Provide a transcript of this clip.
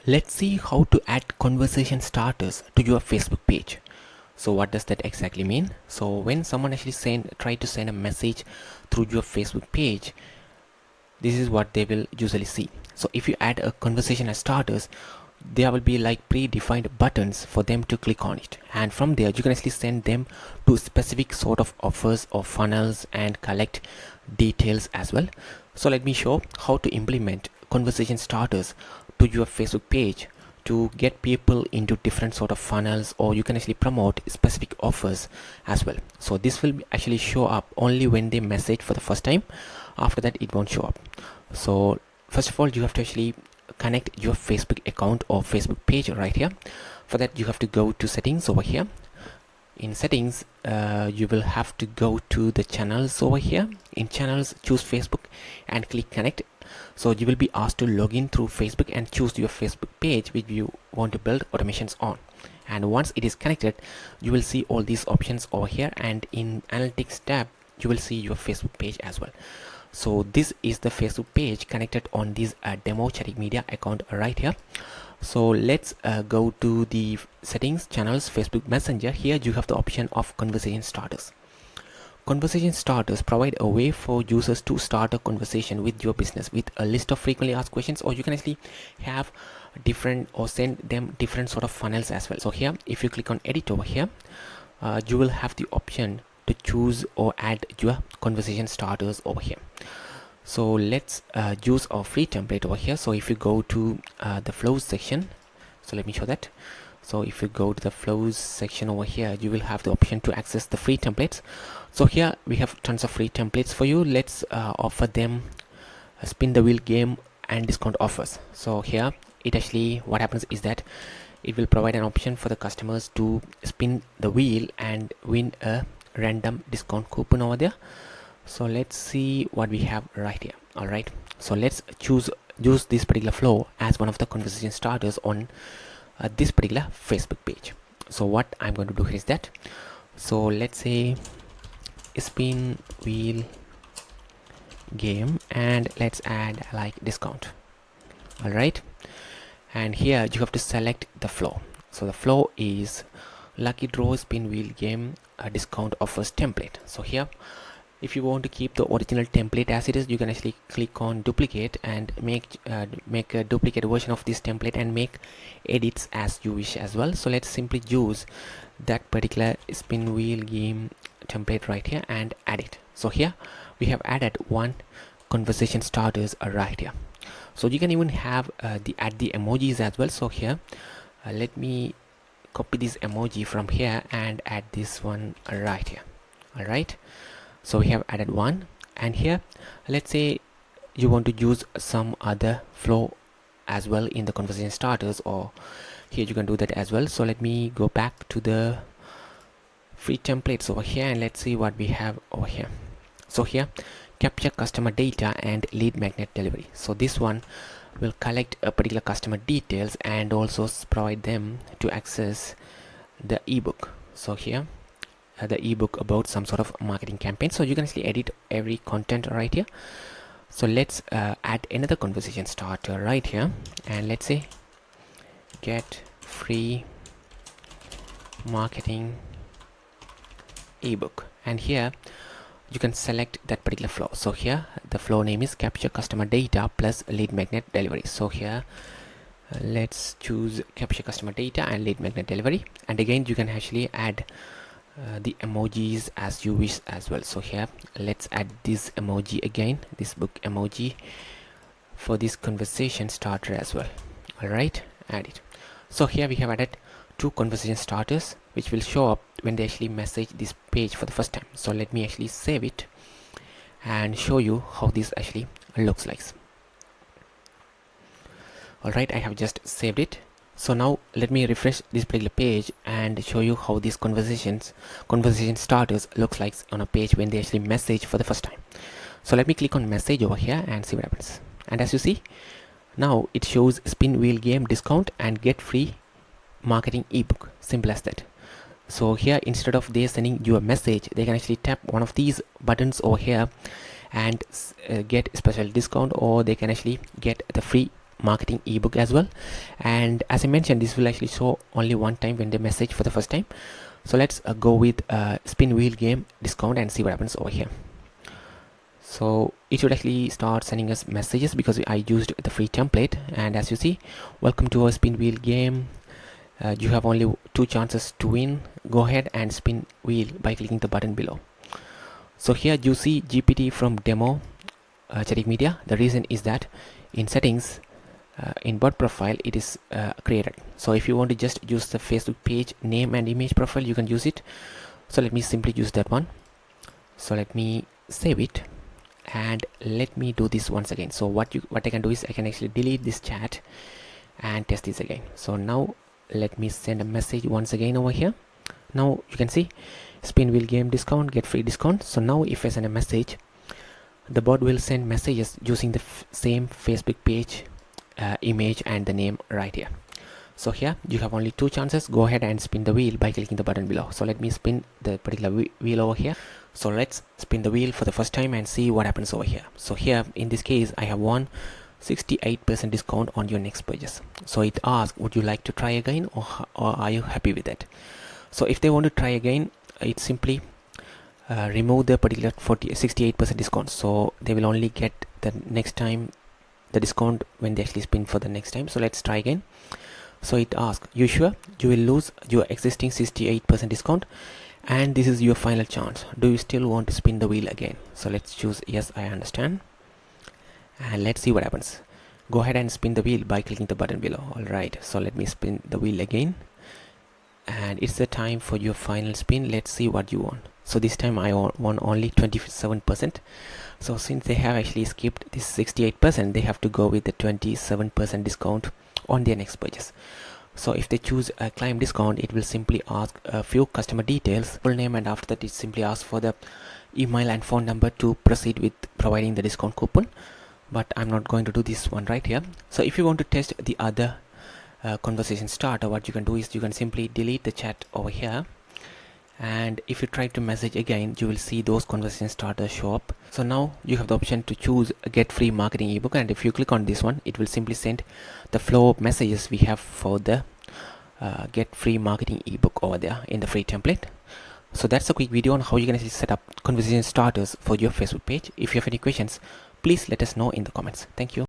Let's see how to add conversation starters to your Facebook page. So what does that exactly mean? So when someone actually try to send a message through your Facebook page, this is what they will usually see. So if you add a conversation as starters, there will be like predefined buttons for them to click on it, and from there you can actually send them to specific sort of offers or funnels and collect details as well. So let me show how to implement conversation starters to your Facebook page to get people into different sort of funnels, or you can actually promote specific offers as well. So this will actually show up only when they message for the first time. After that it won't show up. So first of all, you have to actually connect your Facebook account or Facebook page right here. For that you have to go to settings over here. In settings, you will have to go to the channels over here. In channels, choose Facebook and click connect. So you will be asked to log in through Facebook and choose your Facebook page which you want to build automations on. And once it is connected, you will see all these options over here, and in analytics tab you will see your Facebook page as well. So this is the Facebook page connected on this demo Chatic Media account right here. So let's go to the settings, channels, Facebook Messenger. Here you have the option of conversation starters. Conversation starters provide a way for users to start a conversation with your business with a list of frequently asked questions, or you can actually have different or send them different sort of funnels as well. So here if you click on edit over here, you will have the option to choose or add your conversation starters over here. So let's use our free template over here. So if you go to the flows section, so let me show that. So if you go to the flows section over here, you will have the option to access the free templates. So here we have tons of free templates for you. Let's offer them a spin the wheel game and discount offers. So here it actually, what happens is that it will provide an option for the customers to spin the wheel and win a random discount coupon over there. So let's see what we have right here. All right, so let's use this particular flow as one of the conversation starters on this particular Facebook page. So what I'm going to do here is that, so let's say spin wheel game and let's add like discount. All right, and here you have to select the flow. So the flow is lucky draw spin wheel game discount offers template. So here if you want to keep the original template as it is, you can actually click on duplicate and make a duplicate version of this template and make edits as you wish as well. So let's simply use that particular spin wheel game template right here and add it. So here we have added one conversation starters right here. So you can even have add the emojis as well. So here let me copy this emoji from here and add this one right here. All right, so we have added one, and here let's say you want to use some other flow as well in the conversation starters, or here you can do that as well. So let me go back to the free templates over here and let's see what we have over here. So here capture customer data and lead magnet delivery. So this one will collect a particular customer details and also provide them to access the ebook. So here the ebook about some sort of marketing campaign. So you can actually edit every content right here. So let's add another conversation starter right here, and let's say get free marketing ebook, and here you can select that particular flow. So here the flow name is capture customer data plus lead magnet delivery. So here let's choose capture customer data and lead magnet delivery, and again you can actually add the emojis as you wish as well. So here let's add this emoji again, this book emoji for this conversation starter as well. All right, add it. So here we have added two conversation starters which will show up when they actually message this page for the first time. So let me actually save it and show you how this actually looks like. All right, I have just saved it. So now let me refresh this particular page and show you how these conversation starters looks like on a page when they actually message for the first time. So let me click on message over here and see what happens. And as you see, now it shows spin wheel game discount and get free marketing ebook. Simple as that. So here instead of they sending you a message, they can actually tap one of these buttons over here and get special discount, or they can actually get the free marketing ebook as well. And as I mentioned, this will actually show only one time when they message for the first time. So let's go with spin wheel game discount and see what happens over here. So it should actually start sending us messages because I used the free template. And as you see, welcome to our spin wheel game. You have only 2 chances to win. Go ahead and spin wheel by clicking the button below. So here you see GPT from demo Chatic Media. The reason is that in settings, in bot profile, it is created. So if you want to just use the Facebook page name and image profile, you can use it. So let me simply use that one. So let me save it and let me do this once again. So what I can do is I can actually delete this chat and test this again. So now let me send a message once again over here. Now you can see spin wheel game discount, get free discount. So now if I send a message, the bot will send messages using the same Facebook page image and the name right here. So here you have only 2 chances. Go ahead and spin the wheel by clicking the button below. So let me spin the particular wheel over here. So let's spin the wheel for the first time and see what happens over here. So here in this case I have won 68% discount on your next purchase. So it asks, would you like to try again, or are you happy with that? So if they want to try again, it simply remove the particular 68% discount. So they will only get the next time the discount when they actually spin for the next time. So let's try again. So it asks, you sure you will lose your existing 68% discount and this is your final chance? Do you still want to spin the wheel again? So let's choose yes, I understand, and let's see what happens. Go ahead and spin the wheel by clicking the button below. Alright, so let me spin the wheel again, and it's the time for your final spin. Let's see what you won. So this time I won only 27%. So since they have actually skipped this 68%, they have to go with the 27% discount on their next purchase. So if they choose a claim discount, it will simply ask a few customer details, full name, and after that it simply asks for the email and phone number to proceed with providing the discount coupon. But I'm not going to do this one right here. So if you want to test the other conversation starter, what you can do is you can simply delete the chat over here, and if you try to message again, you will see those conversation starters show up. So now you have the option to choose a get free marketing ebook, and if you click on this one, it will simply send the flow of messages we have for the get free marketing ebook over there in the free template. So that's a quick video on how you can actually set up conversation starters for your Facebook page. If you have any questions, please let us know in the comments. Thank you.